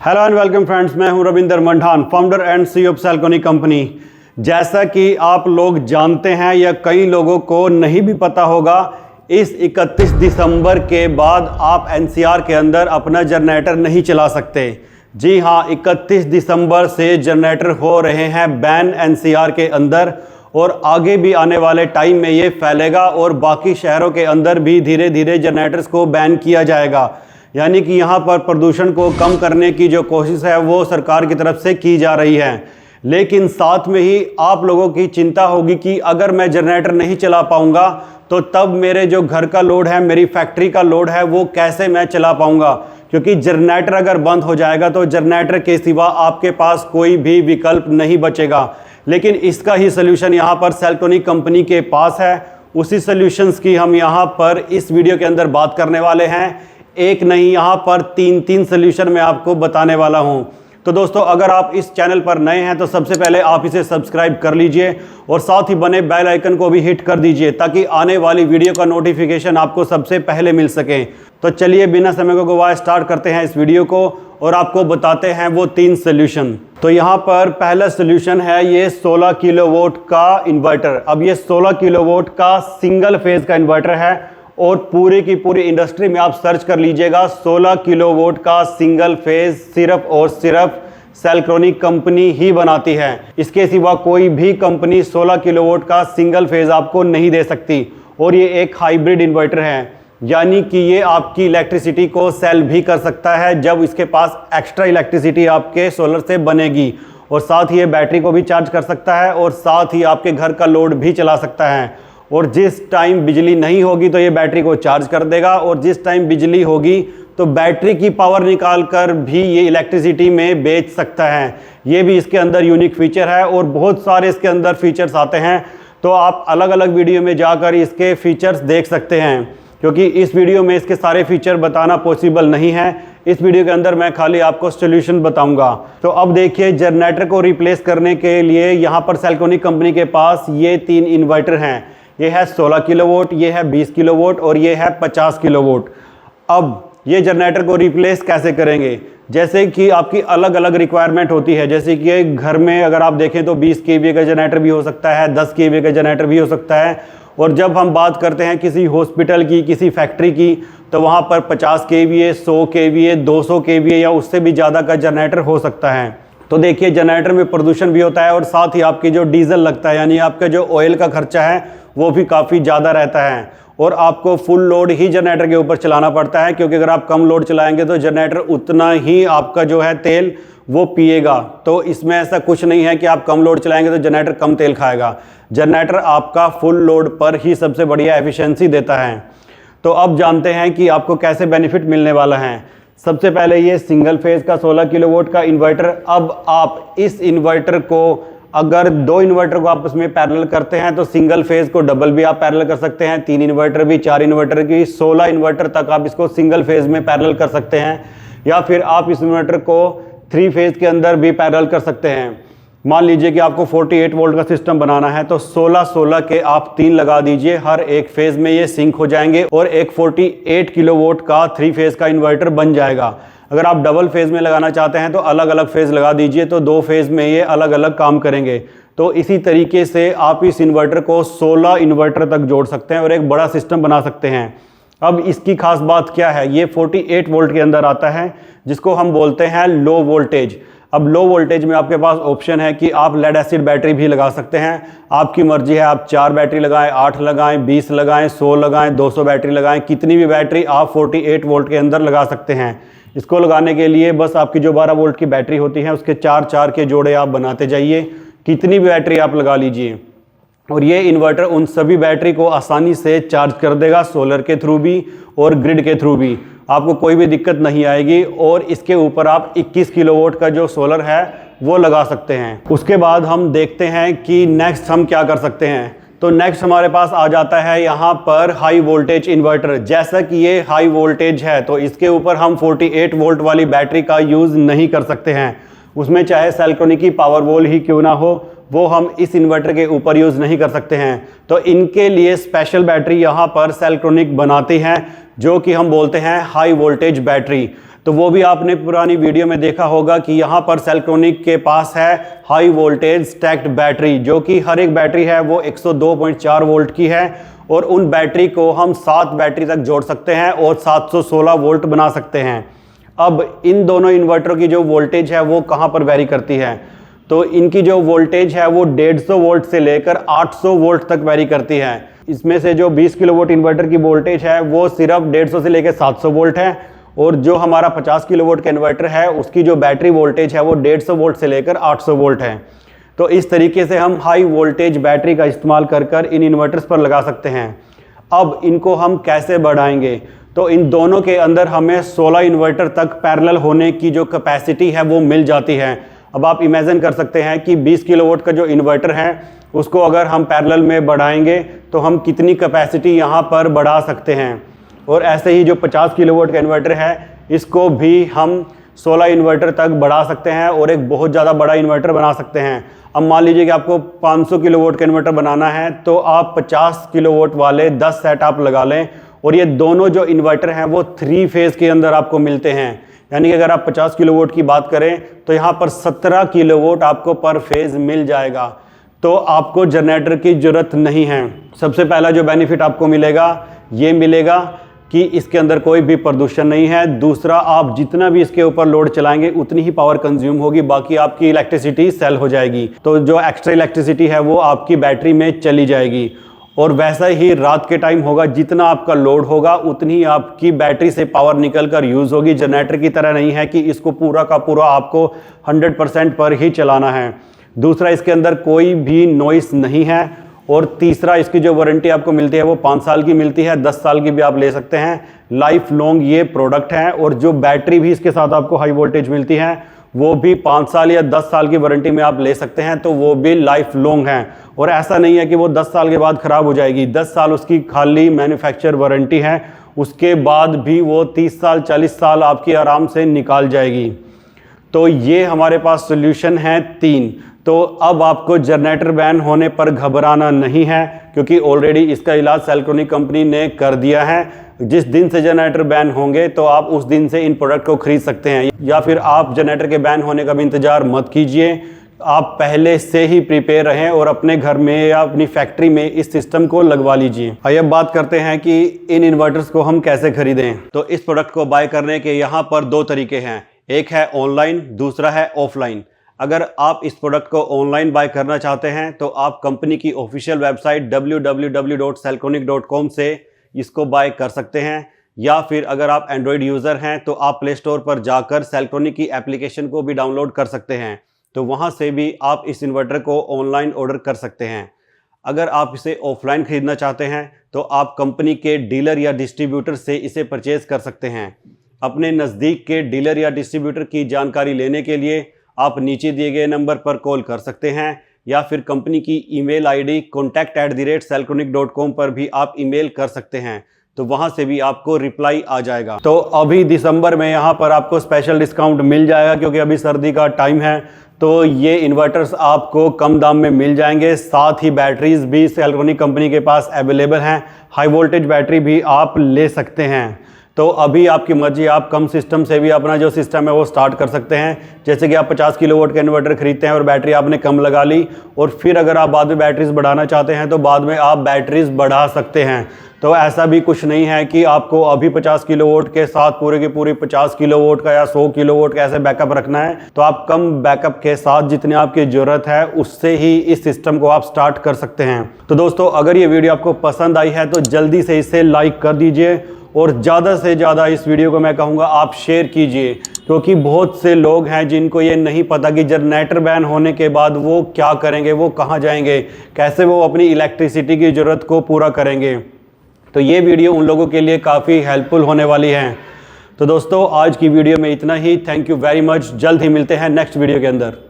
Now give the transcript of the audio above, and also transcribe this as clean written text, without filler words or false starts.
Hello and welcome friends, मैं हूं Ravinder Mandan, founder and CEO of सेल्कोनी कंपनी। जैसा कि आप लोग जानते हैं या कई लोगों को नहीं भी पता होगा, इस 31 दिसंबर के बाद आप एनसीआर के अंदर अपना जनरेटर नहीं चला सकते। जी हाँ, 31 दिसंबर से जनरेटर हो रहे हैं बैन एनसीआर के अंदर और आगे भी आने वाले टाइम में ये फैलेगा और बाकी शहरों के अंदर भी धीरे धीरे जनरेटर्स को बैन किया जाएगा। यानी कि यहाँ पर प्रदूषण को कम करने की जो कोशिश है वो सरकार की तरफ से की जा रही है। लेकिन साथ में ही आप लोगों की चिंता होगी कि अगर मैं जनरेटर नहीं चला पाऊँगा तो तब मेरे जो घर का लोड है, मेरी फैक्ट्री का लोड है, वो कैसे मैं चला पाऊँगा। क्योंकि जनरेटर अगर बंद हो जाएगा तो जनरेटर के सिवा आपके पास कोई भी विकल्प नहीं बचेगा। लेकिन इसका ही सल्यूशन यहाँ पर सेल्कोनी कंपनी के पास है। उसी सल्यूशंस की हम यहाँ पर इस वीडियो के अंदर बात करने वाले हैं। एक नहीं, यहाँ पर तीन सल्यूशन मैं आपको बताने वाला हूँ। तो दोस्तों, अगर आप इस चैनल पर नए हैं तो सबसे पहले आप इसे सब्सक्राइब कर लीजिए और साथ ही बने बेल आइकन को भी हिट कर दीजिए ताकि आने वाली वीडियो का नोटिफिकेशन आपको सबसे पहले मिल सके। तो चलिए बिना समय को गवाए स्टार्ट करते हैं इस वीडियो को और आपको बताते हैं वो 3 सल्यूशन। तो यहाँ पर पहला सल्यूशन है ये 16 किलोवाट का इन्वर्टर। अब ये 16 किलोवाट का सिंगल फेज का इन्वर्टर है और पूरी की पूरी इंडस्ट्री में आप सर्च कर लीजिएगा, 16 किलोवाट का सिंगल फेज सिर्फ और सिर्फ सेल्कोनी कंपनी ही बनाती है। इसके सिवा कोई भी कंपनी 16 किलोवाट का सिंगल फेज आपको नहीं दे सकती। और ये एक हाइब्रिड इन्वर्टर है, यानी कि ये आपकी इलेक्ट्रिसिटी को सेल भी कर सकता है जब इसके पास एक्स्ट्रा इलेक्ट्रिसिटी आपके सोलर से बनेगी। और साथ ही ये बैटरी को भी चार्ज कर सकता है और साथ ही आपके घर का लोड भी चला सकता है। और जिस टाइम बिजली नहीं होगी तो ये बैटरी को चार्ज कर देगा और जिस टाइम बिजली होगी तो बैटरी की पावर निकाल कर भी ये इलेक्ट्रिसिटी में बेच सकता है। ये भी इसके अंदर यूनिक फीचर है और बहुत सारे इसके अंदर फीचर्स आते हैं। तो आप अलग अलग वीडियो में जाकर इसके फीचर्स देख सकते हैं, क्योंकि इस वीडियो में इसके सारे फीचर बताना पॉसिबल नहीं है। इस वीडियो के अंदर मैं खाली आपको सॉल्यूशन बताऊंगा। तो अब देखिए, जनरेटर को रिप्लेस करने के लिए यहाँ पर सेल्कोनी कंपनी के पास ये 3 इन्वर्टर हैं। ये है 16 किलोवाट, ये है 20 किलोवाट और ये है 50 किलोवाट। अब ये जनरेटर को रिप्लेस कैसे करेंगे? जैसे कि आपकी अलग अलग रिक्वायरमेंट होती है। जैसे कि घर में अगर आप देखें तो 20 केवीए का जनरेटर भी हो सकता है, 10 केवीए का जनरेटर भी हो सकता है। और जब हम बात करते हैं किसी हॉस्पिटल की, किसी फैक्ट्री की, तो वहाँ पर 50 केवीए, 100 केवीए, 200 केवीए या उससे भी ज़्यादा का जनरेटर हो सकता है। तो देखिए, जनरेटर में प्रदूषण भी होता है और साथ ही आपकी जो डीजल लगता है, यानी आपका जो ऑयल का खर्चा है वो भी काफ़ी ज़्यादा रहता है। और आपको फुल लोड ही जनरेटर के ऊपर चलाना पड़ता है, क्योंकि अगर आप कम लोड चलाएंगे तो जनरेटर उतना ही आपका जो है तेल वो पिएगा। तो इसमें ऐसा कुछ नहीं है कि आप कम लोड चलाएंगे तो जनरेटर कम तेल खाएगा। जनरेटर आपका फुल लोड पर ही सबसे बढ़िया एफिशिएंसी देता है। तो अब जानते हैं कि आपको कैसे बेनिफिट मिलने वाला है। सबसे पहले ये सिंगल फेज का 16 किलोवाट का इन्वर्टर। अब आप इस इन्वर्टर को, अगर 2 इन्वर्टर को आपस में पैरेलल करते हैं तो सिंगल फेज को डबल भी आप पैरेलल कर सकते हैं, 3 इन्वर्टर भी, 4 इन्वर्टर की, 16 इन्वर्टर तक आप इसको सिंगल फेज में पैरेलल कर सकते हैं। या फिर आप इस इन्वर्टर को 3 फेज के अंदर भी पैरेलल कर सकते हैं। मान लीजिए कि आपको 48 वोल्ट का सिस्टम बनाना है तो 16 के आप 3 लगा दीजिए, हर एक फेज में ये सिंक हो जाएंगे और एक 48 किलोवाट का 3 फेज का इन्वर्टर बन जाएगा। अगर आप डबल फेज में लगाना चाहते हैं तो अलग अलग फेज लगा दीजिए, तो 2 फेज में ये अलग अलग काम करेंगे। तो इसी तरीके से आप इस इन्वर्टर को 16 इन्वर्टर तक जोड़ सकते हैं और एक बड़ा सिस्टम बना सकते हैं। अब इसकी खास बात क्या है, ये 48 वोल्ट के अंदर आता है, जिसको हम बोलते हैं लो वोल्टेज। अब लो वोल्टेज में आपके पास ऑप्शन है कि आप लेड एसिड बैटरी भी लगा सकते हैं। आपकी मर्जी है, आप 4 बैटरी लगाएं, 8 लगाएं, 20 लगाएं, 100 लगाएं, 200 बैटरी लगाएं, कितनी भी बैटरी आप 48 वोल्ट के अंदर लगा सकते हैं। इसको लगाने के लिए बस आपकी जो 12 वोल्ट की बैटरी होती है उसके 4 के जोड़े आप बनाते जाइए, कितनी भी बैटरी आप लगा लीजिए। और ये इन्वर्टर उन सभी बैटरी को आसानी से चार्ज कर देगा, सोलर के थ्रू भी और ग्रिड के थ्रू भी। आपको कोई भी दिक्कत नहीं आएगी। और इसके ऊपर आप 21 किलोवाट का जो सोलर है वो लगा सकते हैं। उसके बाद हम देखते हैं कि नेक्स्ट हम क्या कर सकते हैं। तो नेक्स्ट हमारे पास आ जाता है यहाँ पर हाई वोल्टेज इन्वर्टर। जैसा कि ये हाई वोल्टेज है तो इसके ऊपर हम 48 वोल्ट वाली बैटरी का यूज़ नहीं कर सकते हैं। उसमें चाहे सेल्कोनी की पावर वॉल ही क्यों ना हो, वो हम इस इन्वर्टर के ऊपर यूज़ नहीं कर सकते हैं। तो इनके लिए स्पेशल बैटरी यहाँ पर सेल्कोनिक बनाती हैं, जो कि हम बोलते हैं हाई वोल्टेज बैटरी। तो वो भी आपने पुरानी वीडियो में देखा होगा कि यहाँ पर सेल्ट्रॉनिक के पास है हाई वोल्टेज स्टैक्ड बैटरी, जो कि हर एक बैटरी है वो 102.4 वोल्ट की है और उन बैटरी को हम 7 बैटरी तक जोड़ सकते हैं और 716 वोल्ट बना सकते हैं। अब इन दोनों इन्वर्टरों की जो वोल्टेज है वो कहाँ पर वेरी करती है, तो इनकी जो वोल्टेज है वो 150 वोल्ट से लेकर 800 वोल्ट तक वेरी करती है। इसमें से जो 20 किलोवाट इन्वर्टर की वोल्टेज है वो सिर्फ 150 से लेकर 700 वोल्ट है और जो हमारा 50 किलोवाट का इन्वर्टर है उसकी जो बैटरी वोल्टेज है वो 150 वोल्ट से लेकर 800 वोल्ट है। तो इस तरीके से हम हाई वोल्टेज बैटरी का इस्तेमाल कर इन इन्वर्टर्स पर लगा सकते हैं। अब इनको हम कैसे बढ़ाएंगे, तो इन दोनों के अंदर हमें 16 इन्वर्टर तक पैरेलल होने की जो कैपेसिटी है वो मिल जाती है। अब आप इमेजिन कर सकते हैं कि 20 किलोवाट का जो इन्वर्टर है उसको अगर हम पैरेलल में बढ़ाएंगे तो हम कितनी कैपेसिटी यहाँ पर बढ़ा सकते हैं। और ऐसे ही जो 50 किलोवाट का इन्वर्टर है इसको भी हम 16 इन्वर्टर तक बढ़ा सकते हैं और एक बहुत ज़्यादा बड़ा इन्वर्टर बना सकते हैं। अब मान लीजिए कि आपको 500 किलोवाट का इन्वर्टर बनाना है तो आप 50 किलोवाट वाले 10 सेट आप लगा लें और ये दोनों जो इन्वर्टर हैं वो 3 फेज़ के अंदर आपको मिलते हैं। यानी कि अगर आप 50 किलोवाट की बात करें तो यहाँ पर 17 किलोवाट आपको पर फेज़ मिल जाएगा, तो आपको जनरेटर की ज़रूरत नहीं है। सबसे पहला जो बेनिफिट आपको मिलेगा ये मिलेगा कि इसके अंदर कोई भी प्रदूषण नहीं है। दूसरा, आप जितना भी इसके ऊपर लोड चलाएंगे उतनी ही पावर कंज्यूम होगी, बाकी आपकी इलेक्ट्रिसिटी सेल हो जाएगी। तो जो एक्स्ट्रा इलेक्ट्रिसिटी है वो आपकी बैटरी में चली जाएगी और वैसा ही रात के टाइम होगा, जितना आपका लोड होगा उतनी आपकी बैटरी से पावर निकल कर यूज़ होगी। जनरेटर की तरह नहीं है कि इसको पूरा का पूरा आपको 100% पर ही चलाना है। दूसरा, इसके अंदर कोई भी नॉइस नहीं है और तीसरा, इसकी जो वारंटी आपको मिलती है वो 5 साल की मिलती है, 10 साल की भी आप ले सकते हैं। लाइफ लॉन्ग ये प्रोडक्ट है और जो बैटरी भी इसके साथ आपको हाई वोल्टेज मिलती है वो भी 5 साल या 10 साल की वारंटी में आप ले सकते हैं, तो वो भी लाइफ लॉन्ग है। और ऐसा नहीं है कि वो 10 साल के बाद ख़राब हो जाएगी। 10 साल उसकी खाली मैन्युफैक्चर वारंटी है, उसके बाद भी वो 30 साल 40 साल आपकी आराम से निकाल जाएगी। तो ये हमारे पास सोल्यूशन है 3। तो अब आपको जनरेटर बैन होने पर घबराना नहीं है क्योंकि ऑलरेडी इसका इलाज सेल्ट्रॉनिक कंपनी ने कर दिया है। जिस दिन से जनरेटर बैन होंगे तो आप उस दिन से इन प्रोडक्ट को खरीद सकते हैं, या फिर आप जनरेटर के बैन होने का भी इंतज़ार मत कीजिए। आप पहले से ही प्रिपेयर रहें और अपने घर में या अपनी फैक्ट्री में इस सिस्टम को लगवा लीजिए। आइए अब बात करते हैं कि इन इन्वर्टर्स को हम कैसे खरीदें। तो इस प्रोडक्ट को बाय करने के यहाँ पर 2 तरीके हैं, एक है ऑनलाइन, दूसरा है ऑफलाइन। अगर आप इस प्रोडक्ट को ऑनलाइन बाय करना चाहते हैं तो आप कंपनी की ऑफिशियल वेबसाइट www.selconic.com से इसको बाय कर सकते हैं, या फिर अगर आप एंड्रॉयड यूज़र हैं तो आप प्ले स्टोर पर जाकर सेल्ट्रॉनिक की एप्लीकेशन को भी डाउनलोड कर सकते हैं, तो वहां से भी आप इस इन्वर्टर को ऑनलाइन ऑर्डर कर सकते हैं। अगर आप इसे ऑफलाइन ख़रीदना चाहते हैं तो आप कंपनी के डीलर या डिस्ट्रीब्यूटर से इसे परचेज़ कर सकते हैं। अपने नज़दीक के डीलर या डिस्ट्रीब्यूटर की जानकारी लेने के लिए आप नीचे दिए गए नंबर पर कॉल कर सकते हैं, या फिर कंपनी की ईमेल आईडी contact@selconic.com पर भी आप ईमेल कर सकते हैं, तो वहां से भी आपको रिप्लाई आ जाएगा। तो अभी दिसंबर में यहाँ पर आपको स्पेशल डिस्काउंट मिल जाएगा क्योंकि अभी सर्दी का टाइम है, तो ये इन्वर्टर्स आपको कम दाम में मिल जाएंगे। साथ ही बैटरीज भी सेल्ट्रॉनिक कंपनी के पास अवेलेबल हैं, हाई वोल्टेज बैटरी भी आप ले सकते हैं। तो अभी आपकी मर्जी, आप कम सिस्टम से भी अपना जो सिस्टम है वो स्टार्ट कर सकते हैं। जैसे कि आप 50 किलोवाट का इन्वर्टर खरीदते हैं और बैटरी आपने कम लगा ली, और फिर अगर आप बाद में बैटरीज बढ़ाना चाहते हैं तो बाद में आप बैटरीज बढ़ा सकते हैं। तो ऐसा भी कुछ नहीं है कि आपको अभी 50 किलोवाट के साथ पूरे की पूरी 50 किलोवाट का या 100 किलोवाट का ऐसे बैकअप रखना है। तो आप कम बैकअप के साथ जितनी आपकी ज़रूरत है उससे ही इस सिस्टम को आप स्टार्ट कर सकते हैं। तो दोस्तों, अगर ये वीडियो आपको पसंद आई है तो जल्दी से इसे लाइक कर दीजिए और ज़्यादा से ज़्यादा इस वीडियो को मैं कहूँगा आप शेयर कीजिए, क्योंकि बहुत से लोग हैं जिनको ये नहीं पता कि जनरेटर बैन होने के बाद वो क्या करेंगे, वो कहाँ जाएंगे, कैसे वो अपनी इलेक्ट्रिसिटी की ज़रूरत को पूरा करेंगे। तो ये वीडियो उन लोगों के लिए काफ़ी हेल्पफुल होने वाली है। तो दोस्तों, आज की वीडियो में इतना ही। Thank you very much. जल्द ही मिलते हैं नेक्स्ट वीडियो के अंदर।